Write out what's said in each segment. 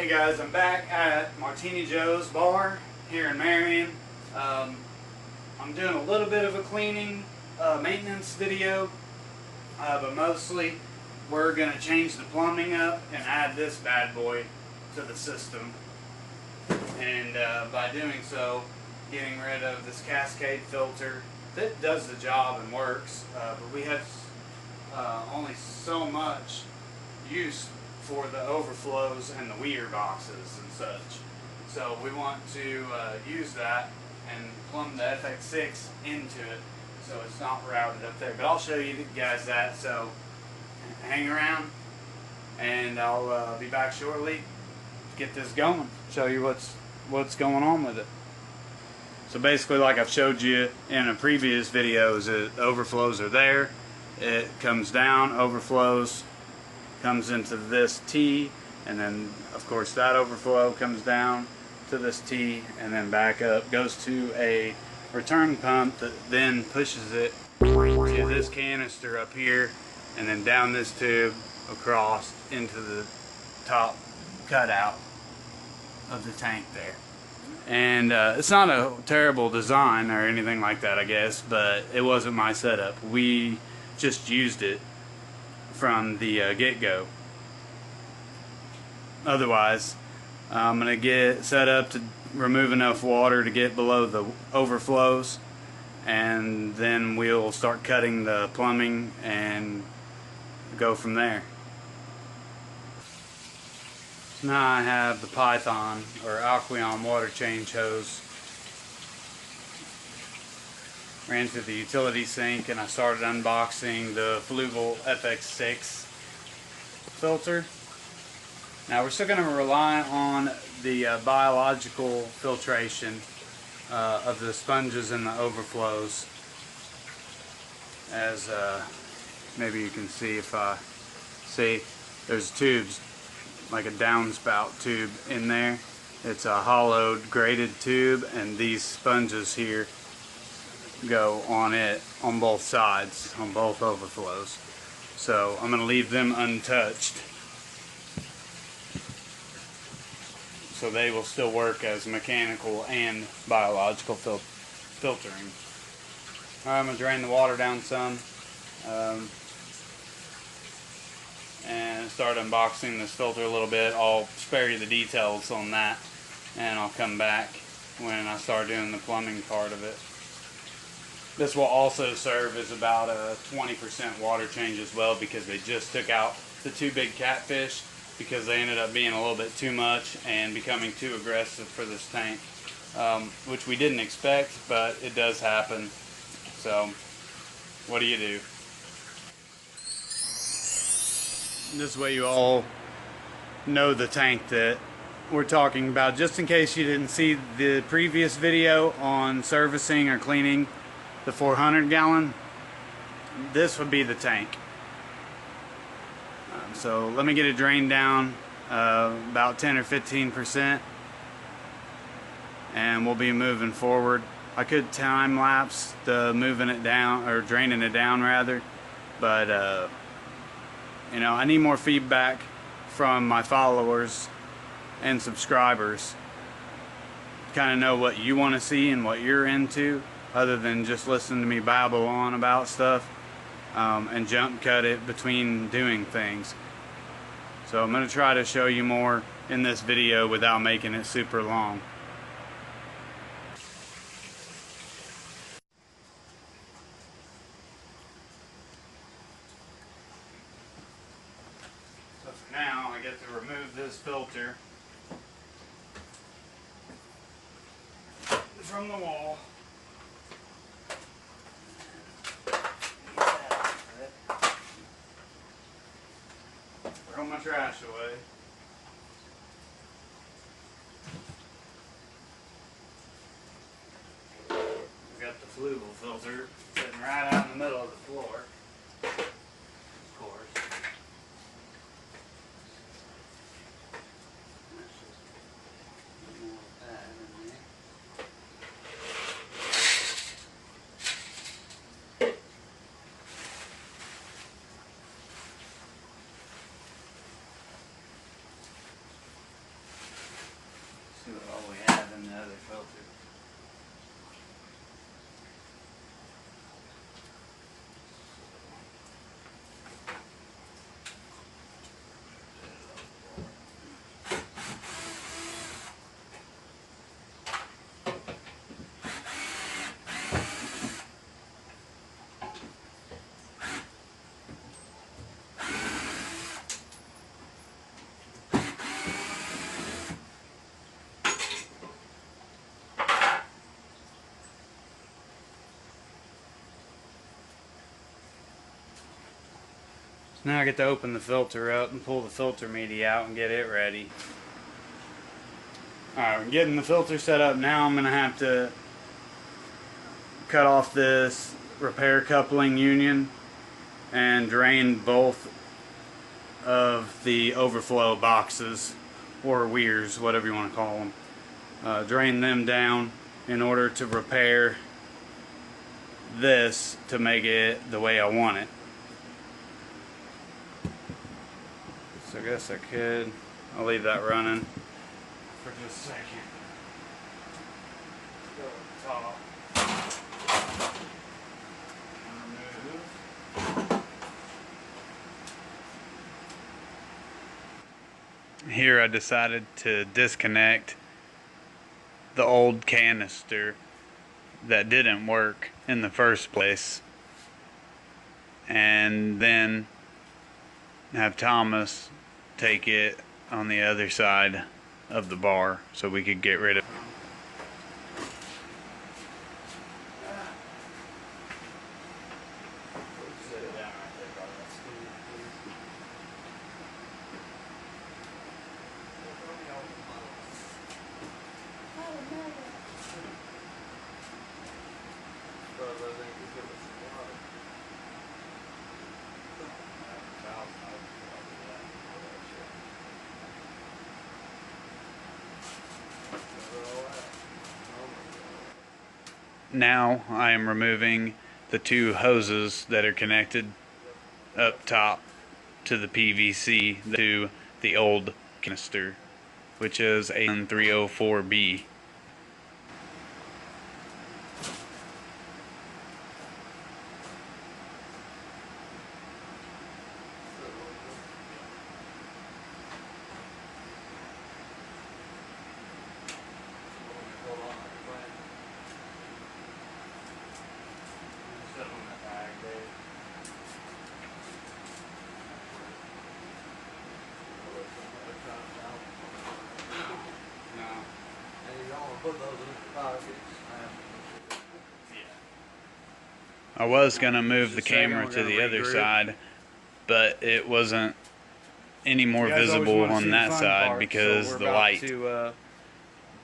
Hey guys, I'm back at Martini Joe's bar here in Marion. I'm doing a little bit of a cleaning maintenance video, but mostly we're going to change the plumbing up and add this bad boy to the system. And by doing so, getting rid of this cascade filter that does the job and works, but we have only so much use for the overflows and the weir boxes and such. So we want to use that and plumb the Fx6 into it so it's not routed up there. But I'll show you guys that, so hang around and I'll be back shortly to get this going, show you what's going on with it. So basically, like I've showed you in a previous video, the overflows are there. It comes down, overflows, comes into this T, and then of course that overflow comes down to this T and then back up, goes to a return pump that then pushes it to this canister up here and then down this tube across into the top cutout of the tank there. And it's not a terrible design or anything like that, I guess, but it wasn't my setup. We just used it from the get-go. Otherwise, I'm going to get set up to remove enough water to get below the overflows, and then we'll start cutting the plumbing and go from there. So now I have the Python or Aquarium water change hose. Ran through the utility sink and I started unboxing the Fluval Fx6 filter. Now we're still going to rely on the biological filtration of the sponges and the overflows, as maybe you can see if I see there's tubes, like a downspout tube in there. It's a hollowed graded tube, and these sponges here go on it on both sides, on both overflows. So I'm going to leave them untouched so they will still work as mechanical and biological filtering. Alright, I'm going to drain the water down some and start unboxing this filter a little bit. I'll spare you the details on that, and I'll come back when I start doing the plumbing part of it. This will also serve as about a 20% water change as well, because they just took out the two big catfish because they ended up being a little bit too much and becoming too aggressive for this tank, which we didn't expect, but it does happen. So what do you do? This way you all know the tank that we're talking about, just in case you didn't see the previous video on servicing or cleaning the 400 gallon. This would be the tank. So let me get it drained down about 10 or 15%, and we'll be moving forward. I could time lapse the moving it down, or draining it down rather, but you know, I need more feedback from my followers and subscribers. Kind of know what you want to see and what you're into, other than just listen to me babble on about stuff and jump cut it between doing things. So I'm going to try to show you more in this video without making it super long. So for now, I get to remove this filter from the wall. Throw my trash away. We've got the Fluval filter sitting right out in the middle of the floor. Of course. filter. Now I get to open the filter up and pull the filter media out and get it ready. Alright, we're getting the filter set up now. I'm going to have to cut off this repair coupling union and drain both of the overflow boxes or weirs, whatever you want to call them. Drain them down in order to repair this to make it the way I want it. So I guess I could, I'll leave that running for just a second. Go to the top. Here I decided to disconnect the old canister that didn't work in the first place, and then have Thomas take it on the other side of the bar so we could get rid of it. Now I am removing the two hoses that are connected up top to the PVC to the old canister, which is a 304B. I was going to move the camera to the other side, but it wasn't any more visible on that side because the light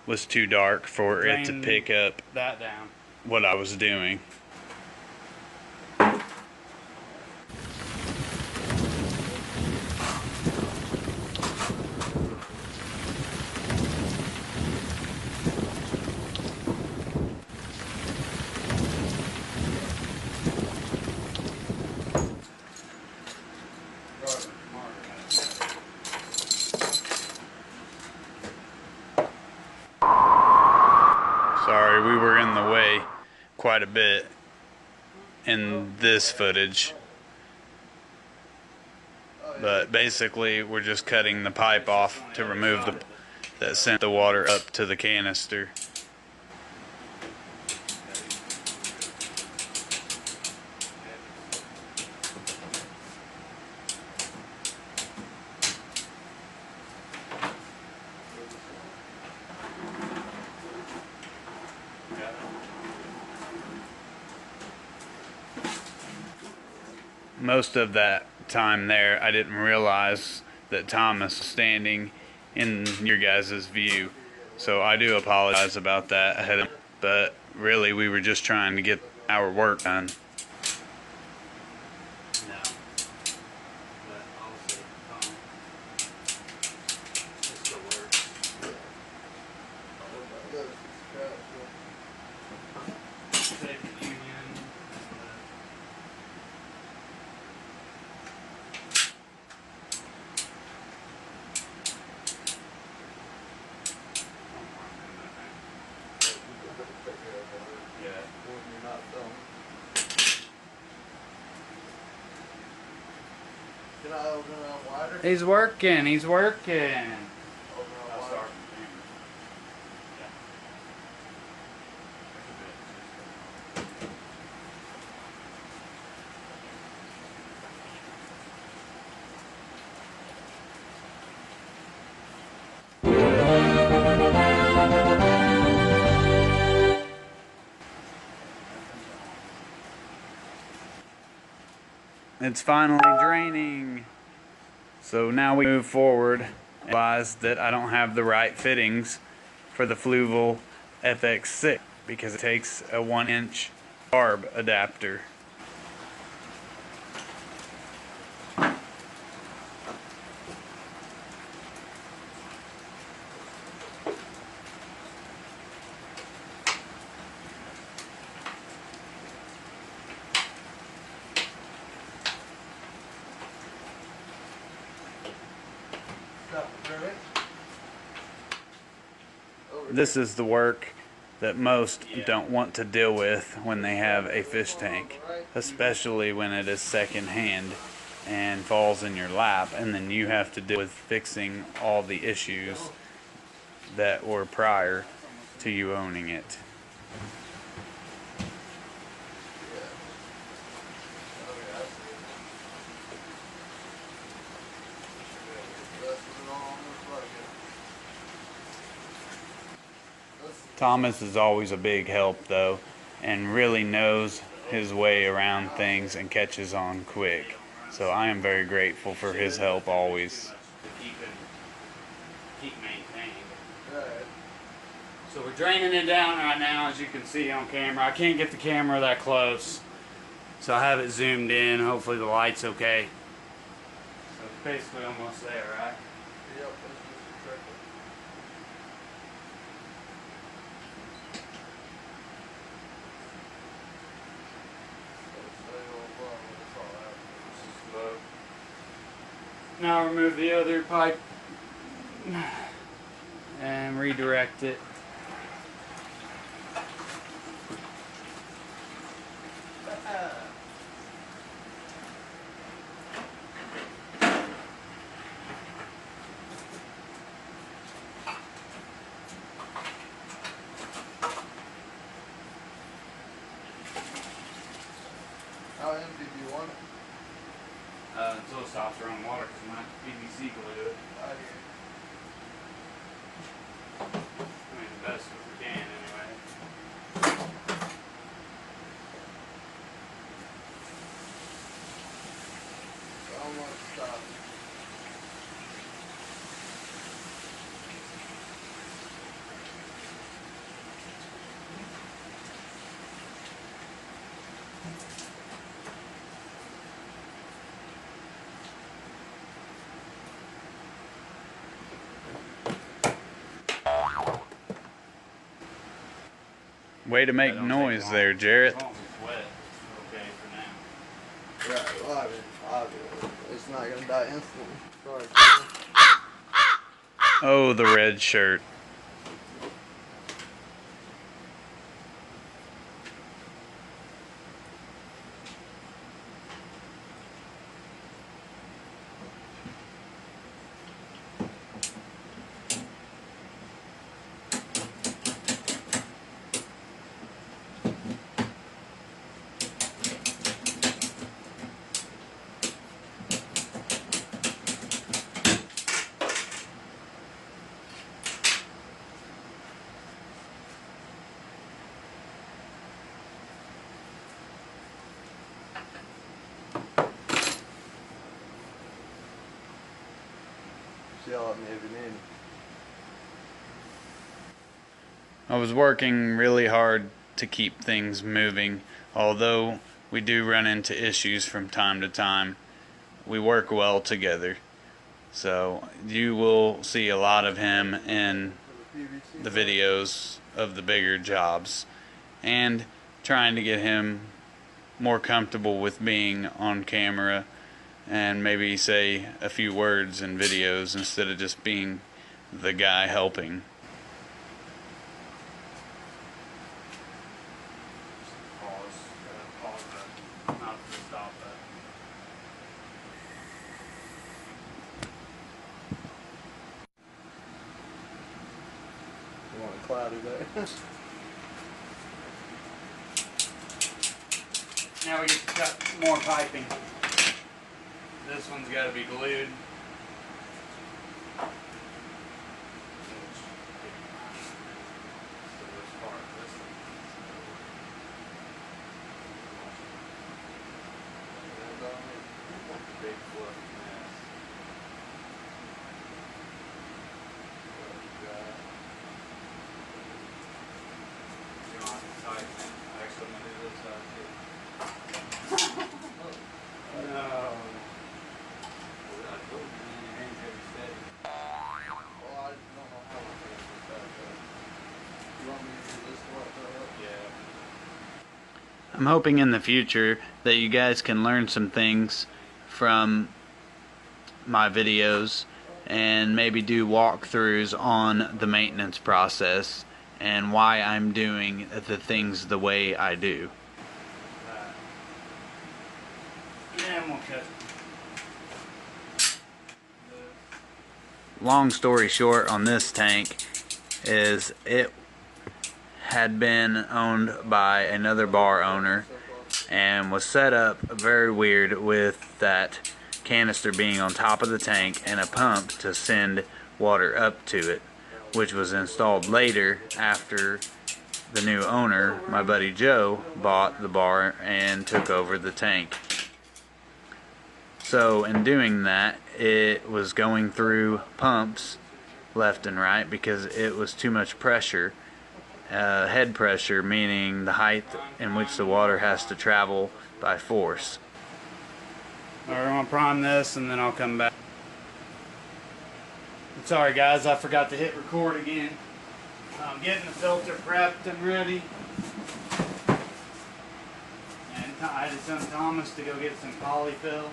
was too dark for it to pick up what I was doing. Sorry, we were in the way quite a bit in this footage. But basically, we're just cutting the pipe off to remove that sent the water up to the canister. Most of that time there, I didn't realize that Thomas was standing in your guys' view. So I do apologize about that ahead of, but really we were just trying to get our work done. Can I open it up wider? He's working. He's working. Open it up I'll wider. start. It's finally draining. So now we move forward. I realized that I don't have the right fittings for the Fluval Fx6 because it takes a 1-inch carb adapter. This is the work that most don't want to deal with when they have a fish tank, especially when it is second hand and falls in your lap, and then you have to deal with fixing all the issues that were prior to you owning it. Thomas is always a big help though, and really knows his way around things and catches on quick. So I am very grateful for his help always. Keep maintained. So we're draining it down right now, as you can see on camera. I can't get the camera that close, so I have it zoomed in. Hopefully the light's okay. So it's basically almost there, right? Yep, it's just a trickle. Now remove the other pipe and redirect it. How empty do you want it? Until it stops running water, because my PVC glue it. Out here. I mean, the best if we can, anyway. So how much stop? Way to make noise there, Jarrett. Right, well, I mean, it's not gonna die instantly. Sorry. Oh, the red shirt. See how maybe need. I was working really hard to keep things moving, although we do run into issues from time to time. We work well together, so you will see a lot of him in the videos of the bigger jobs, and trying to get him more comfortable with being on camera and maybe say a few words in videos instead of just being the guy helping. cloudy there. Now we get to cut more piping. This one's got to be glued. I'm hoping in the future that you guys can learn some things from my videos and maybe do walkthroughs on the maintenance process and why I'm doing the things the way I do. And we'll cut. Long story short on this tank is it had been owned by another bar owner and was set up very weird with that canister being on top of the tank and a pump to send water up to it, which was installed later after the new owner, my buddy Joe, bought the bar and took over the tank. So in doing that, it was going through pumps left and right because it was too much pressure. Head pressure, meaning the height in which the water has to travel by force. We're going to prime this and then I'll come back. Sorry guys, I forgot to hit record again. I'm getting the filter prepped and ready. And I had to send Thomas to go get some polyfill.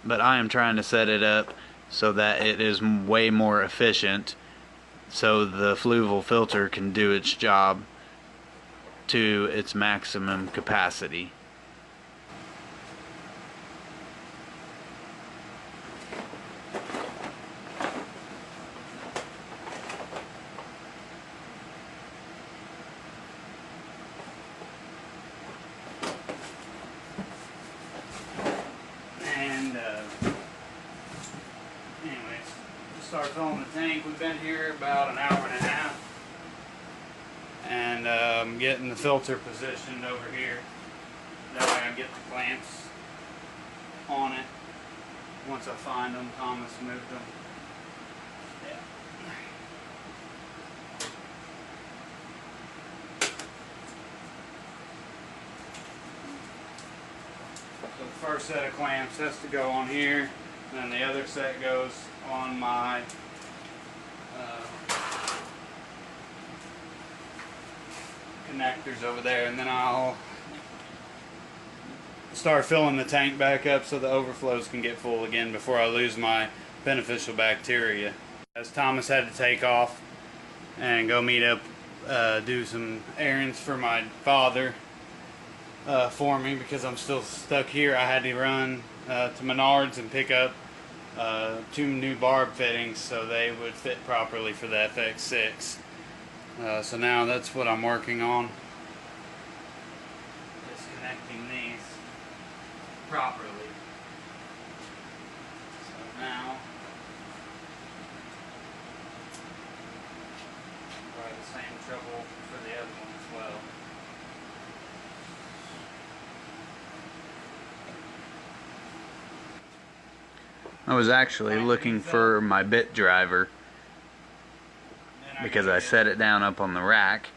But I am trying to set it up so that it is way more efficient, so the Fluval filter can do its job to its maximum capacity. And anyways, start filling the tank. We've been here about an hour and a half, and I'm getting the filter positioned over here. That way I can get the clamps on it. Once I find them, Thomas moved them. Yeah. So the first set of clamps has to go on here, and then the other set goes on my connectors over there, and then I'll start filling the tank back up so the overflows can get full again before I lose my beneficial bacteria. As Thomas had to take off and go meet up, do some errands for my father for me because I'm still stuck here. I had to run to Menards and pick up 2 new barb fittings so they would fit properly for the Fx6. So now that's what I'm working on, just connecting these properly. So now probably the same trouble for the other one as well. I was actually looking for my bit driver because I set it down up on the rack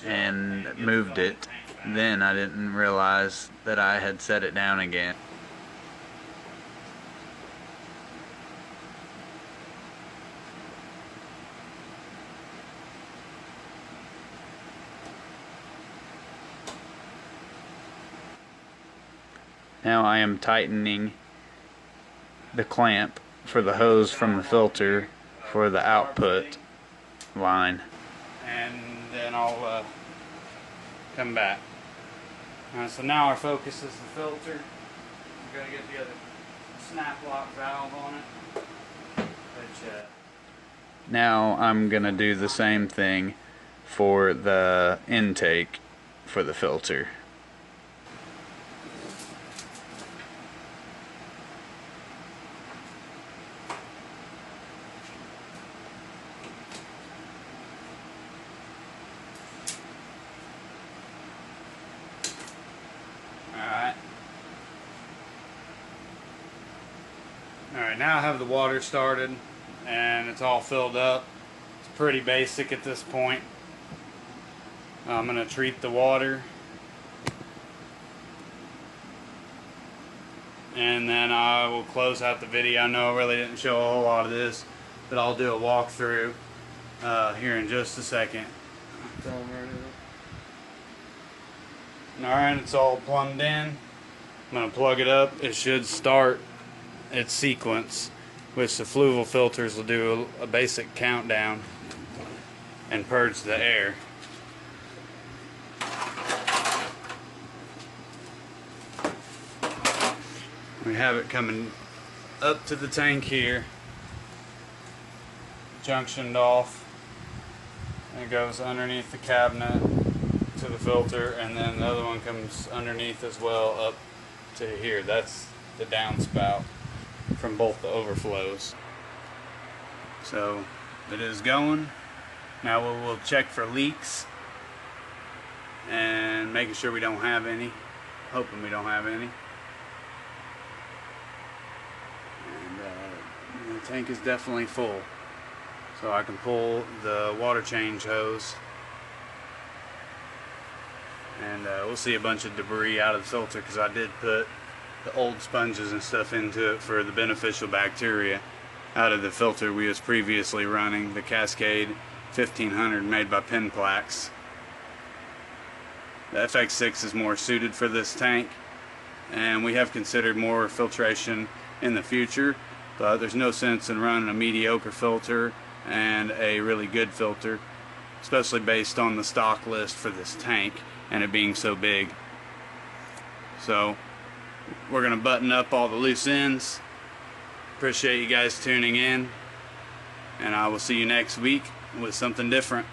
and moved it. Then I didn't realize that I had set it down again. Now I am tightening the clamp for the hose from the filter for the output line, and then I'll come back. So now our focus is the filter. We've got to get the other snap lock valve on it, which Now I'm gonna do the same thing for the intake for the filter. Alright, now I have the water started and it's all filled up. It's pretty basic at this point. I'm going to treat the water and then I will close out the video. I know I really didn't show a whole lot of this, but I'll do a walkthrough here in just a second. Alright, it's all plumbed in. I'm going to plug it up. It should start its sequence, which the Fluval filters will do a basic countdown and purge the air. We have it coming up to the tank here, junctioned off, and it goes underneath the cabinet to the filter, and then the other one comes underneath as well up to here. That's the downspout from both the overflows. So it is going. Now we'll check for leaks and making sure we don't have any, hoping we don't have any. And the tank is definitely full, so I can pull the water change hose and we'll see a bunch of debris out of the filter, because I did put the old sponges and stuff into it for the beneficial bacteria out of the filter we was previously running, the Cascade 1500 made by Penplax. The Fx6 is more suited for this tank, and we have considered more filtration in the future, but there's no sense in running a mediocre filter and a really good filter, especially based on the stock list for this tank and it being so big. So we're going to button up all the loose ends. Appreciate you guys tuning in, and I will see you next week with something different.